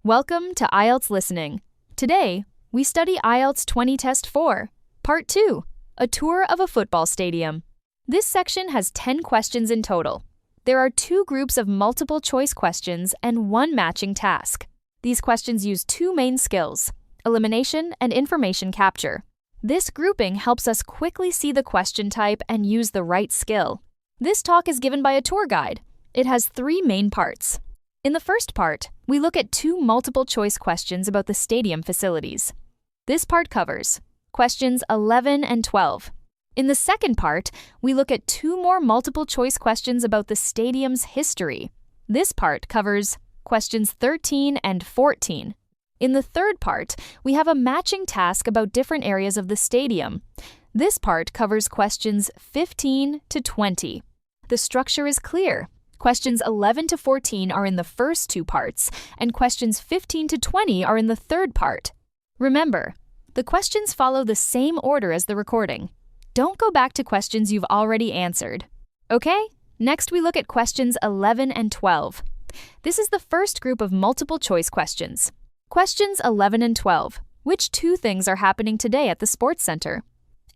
Welcome to IELTS Listening. Today, we study IELTS 20 Test 4, Part 2, A Tour of a Football Stadium. This section has 10 questions in total. There are 2 groups of multiple-choice questions and 1 matching task. These questions use 2 main skills, elimination and information capture. This grouping helps us quickly see the question type and use the right skill. This talk is given by a tour guide. It has 3 main parts. In the first part, we look at 2 multiple-choice questions about the stadium facilities. This part covers questions 11 and 12. In the second part, we look at 2 more multiple-choice questions about the stadium's history. This part covers questions 13 and 14. In the third part, we have a matching task about different areas of the stadium. This part covers questions 15 to 20. The structure is clear. Questions 11 to 14 are in the first 2 parts, and questions 15 to 20 are in the third part. Remember, the questions follow the same order as the recording. Don't go back to questions you've already answered. Okay, next we look at questions 11 and 12. This is the first group of multiple-choice questions. Questions 11 and 12. Which 2 things are happening today at the sports center?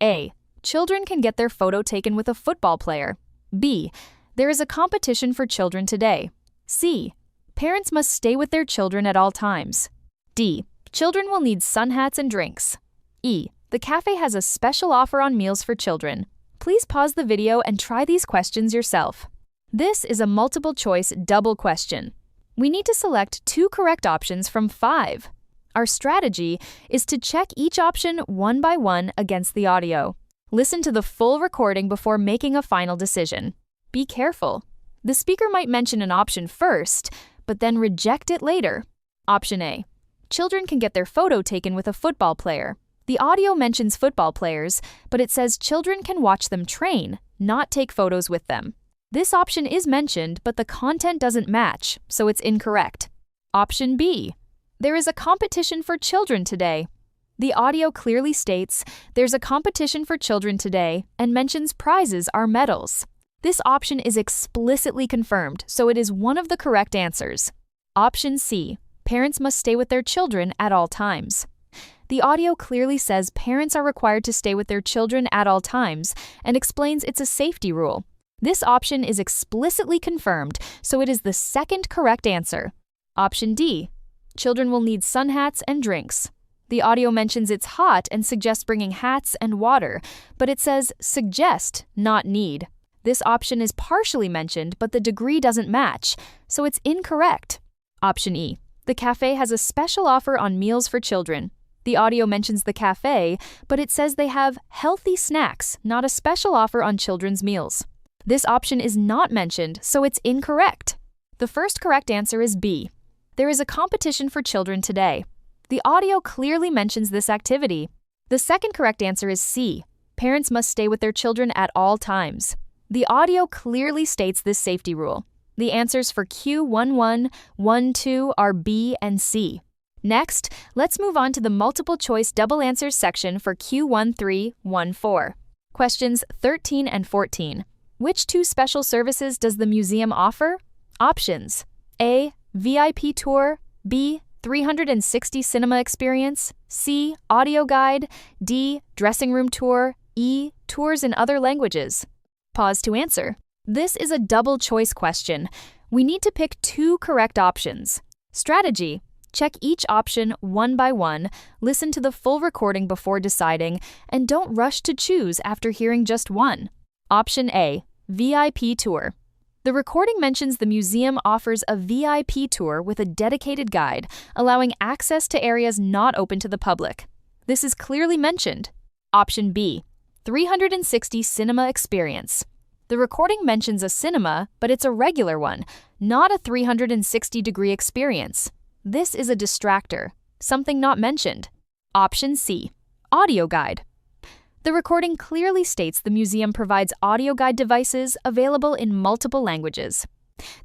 A. Children can get their photo taken with a football player. B. There is a competition for children today. C. Parents must stay with their children at all times. D. Children will need sun hats and drinks. E. The cafe has a special offer on meals for children. Please pause the video and try these questions yourself. This is a multiple-choice double question. We need to select 2 correct options from 5. Our strategy is to check each option one by one against the audio. Listen to the full recording before making a final decision. Be careful. The speaker might mention an option first, but then reject it later. Option A. Children can get their photo taken with a football player. The audio mentions football players, but it says children can watch them train, not take photos with them. This option is mentioned, but the content doesn't match, so it's incorrect. Option B. There is a competition for children today. The audio clearly states, there's a competition for children today, and mentions prizes are medals. This option is explicitly confirmed, so it is one of the correct answers. Option C. Parents must stay with their children at all times. The audio clearly says parents are required to stay with their children at all times and explains it's a safety rule. This option is explicitly confirmed, so it is the second correct answer. Option D. Children will need sun hats and drinks. The audio mentions it's hot and suggests bringing hats and water, but it says suggest, not need. This option is partially mentioned, but the degree doesn't match, so it's incorrect. Option E. The cafe has a special offer on meals for children. The audio mentions the cafe, but it says they have healthy snacks, not a special offer on children's meals. This option is not mentioned, so it's incorrect. The first correct answer is B. There is a competition for children today. The audio clearly mentions this activity. The second correct answer is C. Parents must stay with their children at all times. The audio clearly states this safety rule. The answers for Q11, 12 are B and C. Next, let's move on to the multiple-choice double answers section for Q13, 14. Questions 13 and 14. Which 2 special services does the museum offer? Options: A. VIP tour. B. 360 cinema experience. C. Audio guide. D. Dressing room tour. E. Tours in other languages. Pause to answer. This is a double-choice question. We need to pick 2 correct options. Strategy: check each option one by one, listen to the full recording before deciding, and don't rush to choose after hearing just one. Option A. VIP tour. The recording mentions the museum offers a VIP tour with a dedicated guide, allowing access to areas not open to the public. This is clearly mentioned. Option B. 360 cinema experience. The recording mentions a cinema, but it's a regular one, not a 360-degree experience. This is a distractor, something not mentioned. Option C. Audio guide. The recording clearly states the museum provides audio guide devices available in multiple languages.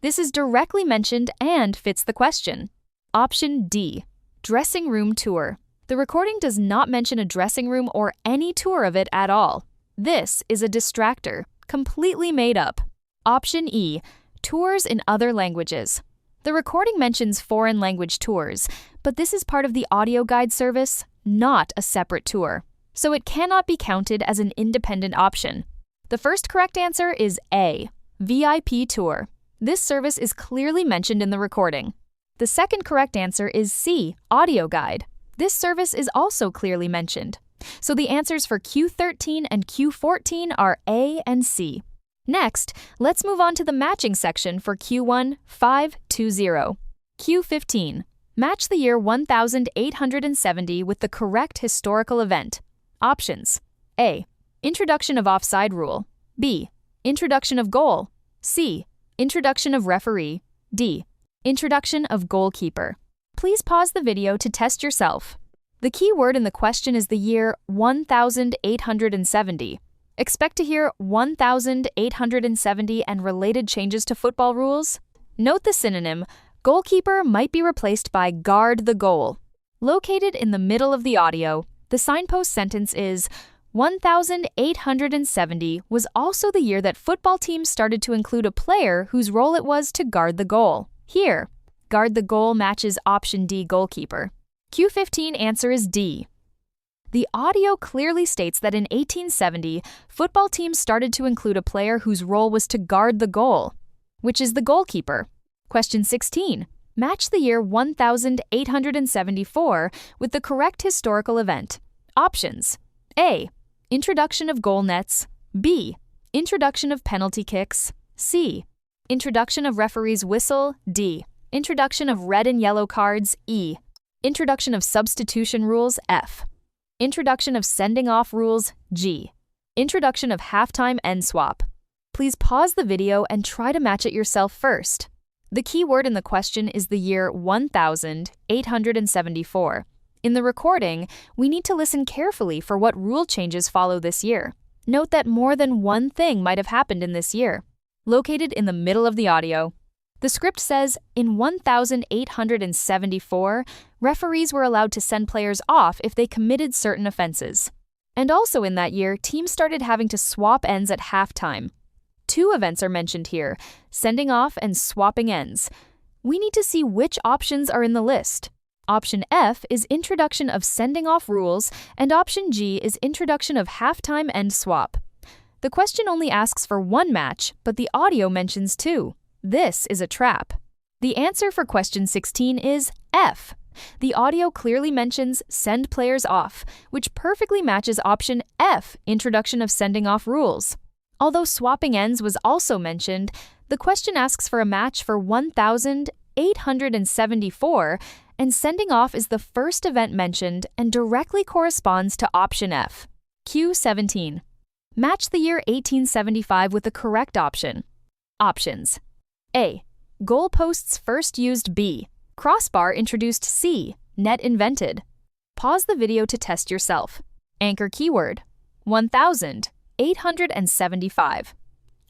This is directly mentioned and fits the question. Option D. Dressing room tour. The recording does not mention a dressing room or any tour of it at all. This is a distractor, completely made up. Option E. Tours in other languages. The recording mentions foreign language tours, but this is part of the audio guide service, not a separate tour, so it cannot be counted as an independent option. The first correct answer is A, VIP tour. This service is clearly mentioned in the recording. The second correct answer is C, audio guide. This service is also clearly mentioned. So the answers for Q13 and Q14 are A and C. Next, let's move on to the matching section for Q1 520. Q15. Match the year 1870 with the correct historical event. Options: A. Introduction of offside rule. B. Introduction of goal. C. Introduction of referee. D. Introduction of goalkeeper. Please pause the video to test yourself. The key word in the question is the year 1870. Expect to hear 1870 and related changes to football rules. Note the synonym, goalkeeper might be replaced by guard the goal. Located in the middle of the audio, the signpost sentence is, 1870 was also the year that football teams started to include a player whose role it was to guard the goal. Here, guard the goal matches option D, goalkeeper. Q15 answer is D. The audio clearly states that in 1870, football teams started to include a player whose role was to guard the goal, which is the goalkeeper. Question 16. Match the year 1874 with the correct historical event. Options: A. Introduction of goal nets. B. Introduction of penalty kicks. C. Introduction of referee's whistle. D. Introduction of red and yellow cards. E. Introduction of substitution rules. F. Introduction of sending off rules. G. Introduction of halftime end swap. Please pause the video and try to match it yourself first. The key word in the question is the year 1874. In the recording, we need to listen carefully for what rule changes follow this year. Note that more than one thing might have happened in this year. Located in the middle of the audio, the script says, in 1874, referees were allowed to send players off if they committed certain offenses. And also in that year, teams started having to swap ends at halftime. Two events are mentioned here, sending off and swapping ends. We need to see which options are in the list. Option F is introduction of sending off rules, and option G is introduction of halftime end swap. The question only asks for one match, but the audio mentions two. This is a trap. The answer for question 16 is F. The audio clearly mentions send players off, which perfectly matches option F, introduction of sending off rules. Although swapping ends was also mentioned, the question asks for a match for 1874, and sending off is the first event mentioned and directly corresponds to option F. Q17. Match the year 1875 with the correct option. Options: A. Goalposts first used. B. Crossbar introduced. C. Net invented. Pause the video to test yourself. Anchor keyword: 1875.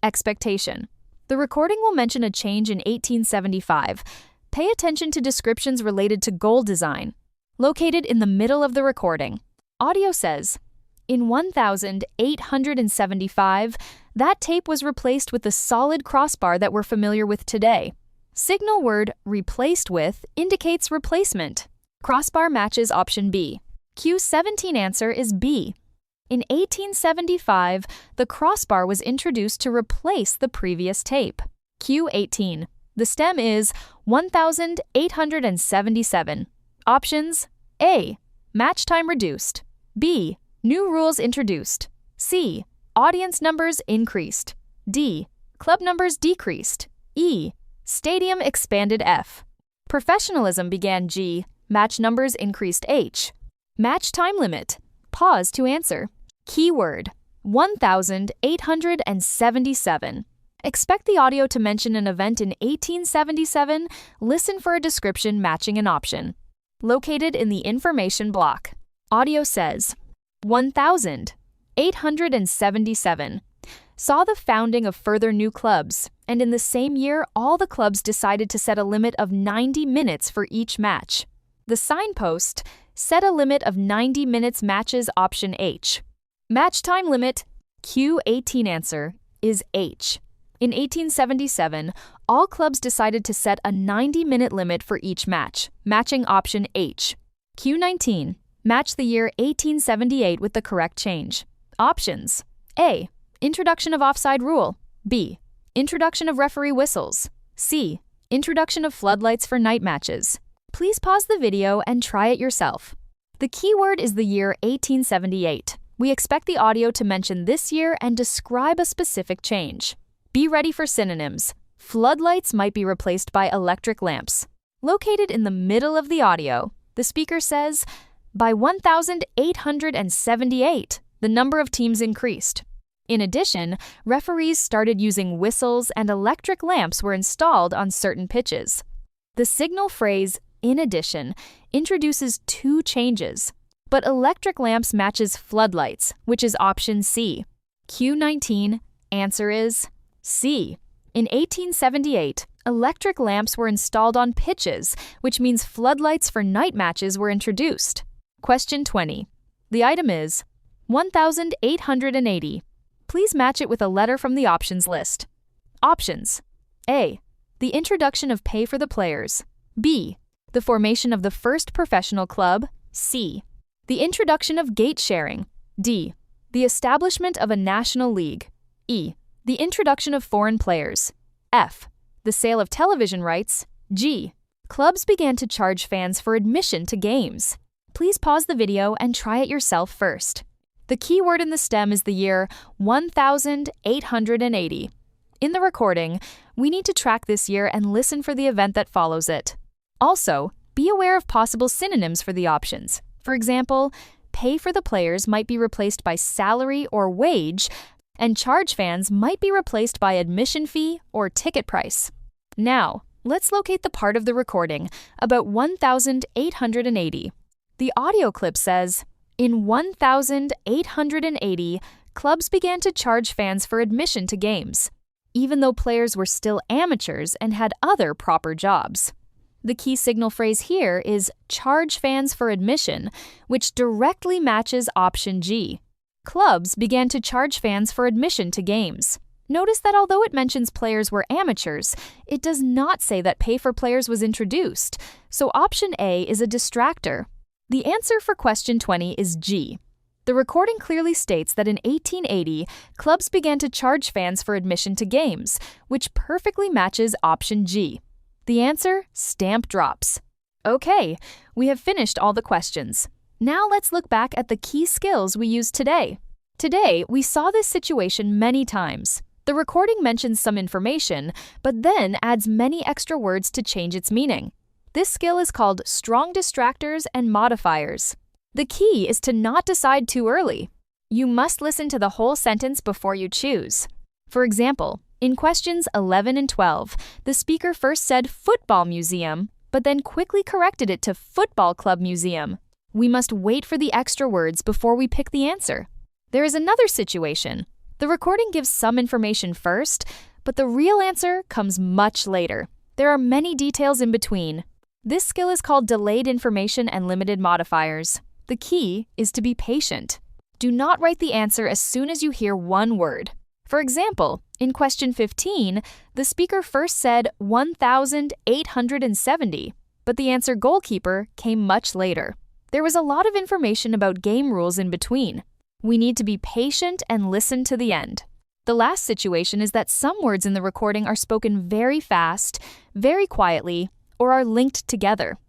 Expectation: the recording will mention a change in 1875. Pay attention to descriptions related to goal design. Located in the middle of the recording, audio says, in 1875, that tape was replaced with the solid crossbar that we're familiar with today. Signal word replaced with indicates replacement. Crossbar matches option B. Q17 answer is B. In 1875, the crossbar was introduced to replace the previous tape. Q18. The stem is 1877. Options: A. Match time reduced. B. New rules introduced. C. Audience numbers increased. D. Club numbers decreased. E. Stadium expanded. F. Professionalism began. G. Match numbers increased. H. Match time limit. Pause to answer. Keyword: 1877. Expect the audio to mention an event in 1877. Listen for a description matching an option. Located in the information block, audio says, 1877 saw the founding of further new clubs, and in the same year, all the clubs decided to set a limit of 90 minutes for each match. The signpost set a limit of 90 minutes matches option H. Match time limit, Q18 answer, is H. In 1877, all clubs decided to set a 90-minute limit for each match, matching option H. Q19. Match the year 1878 with the correct change. Options: A. Introduction of offside rule. B. Introduction of referee whistles. C. Introduction of floodlights for night matches. Please pause the video and try it yourself. The key word is the year 1878. We expect the audio to mention this year and describe a specific change. Be ready for synonyms. Floodlights might be replaced by electric lamps. Located in the middle of the audio, the speaker says, by 1,878, the number of teams increased. In addition, referees started using whistles and electric lamps were installed on certain pitches. The signal phrase, in addition, introduces two changes, but electric lamps matches floodlights, which is option C. Q19, answer is C. In 1878, electric lamps were installed on pitches, which means floodlights for night matches were introduced. Question 20. The item is 1,880. Please match it with a letter from the options list. Options: A. The introduction of pay for the players. B. The formation of the first professional club. C. The introduction of gate sharing. D. The establishment of a national league. E. The introduction of foreign players. F. The sale of television rights. G. Clubs began to charge fans for admission to games. Please pause the video and try it yourself first. The key word in the stem is the year 1,880. In the recording, we need to track this year and listen for the event that follows it. Also, be aware of possible synonyms for the options. For example, pay for the players might be replaced by salary or wage, and charge fans might be replaced by admission fee or ticket price. Now, let's locate the part of the recording about 1,880. The audio clip says, in 1,880, clubs began to charge fans for admission to games, even though players were still amateurs and had other proper jobs. The key signal phrase here is charge fans for admission, which directly matches option G. Clubs began to charge fans for admission to games. Notice that although it mentions players were amateurs, it does not say that pay for players was introduced, so option A is a distractor. The answer for question 20 is G. The recording clearly states that in 1880, clubs began to charge fans for admission to games, which perfectly matches option G. The answer, stamp drops. Okay, we have finished all the questions. Now let's look back at the key skills we used today. Today, we saw this situation many times. The recording mentions some information, but then adds many extra words to change its meaning. This skill is called strong distractors and modifiers. The key is to not decide too early. You must listen to the whole sentence before you choose. For example, in questions 11 and 12, the speaker first said football museum, but then quickly corrected it to football club museum. We must wait for the extra words before we pick the answer. There is another situation. The recording gives some information first, but the real answer comes much later. There are many details in between. This skill is called delayed information and limited modifiers. The key is to be patient. Do not write the answer as soon as you hear one word. For example, in question 15, the speaker first said 1,870, but the answer goalkeeper came much later. There was a lot of information about game rules in between. We need to be patient and listen to the end. The last situation is that some words in the recording are spoken very fast, very quietly, or are linked together.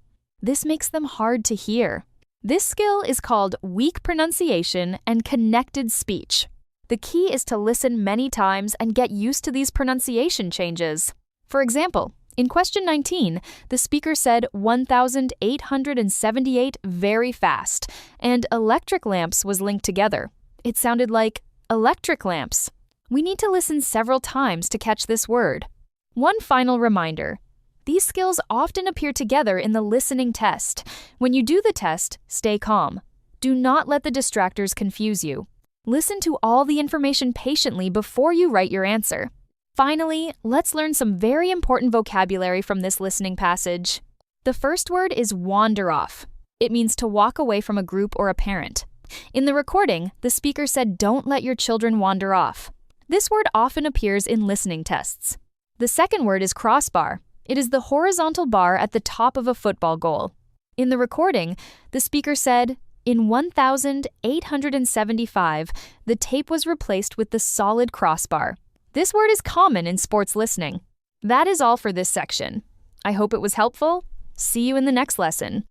This makes them hard to hear. This skill is called weak pronunciation and connected speech. The key is to listen many times and get used to these pronunciation changes. For example, in question 19, the speaker said 1,878 very fast, and electric lamps was linked together. It sounded like electric lamps. We need to listen several times to catch this word. One final reminder. These skills often appear together in the listening test. When you do the test, stay calm. Do not let the distractors confuse you. Listen to all the information patiently before you write your answer. Finally, let's learn some very important vocabulary from this listening passage. The first word is wander off. It means to walk away from a group or a parent. In the recording, the speaker said, "Don't let your children wander off." This word often appears in listening tests. The second word is crossbar. It is the horizontal bar at the top of a football goal. In the recording, the speaker said, "In 1875, the tape was replaced with the solid crossbar." This word is common in sports listening. That is all for this section. I hope it was helpful. See you in the next lesson.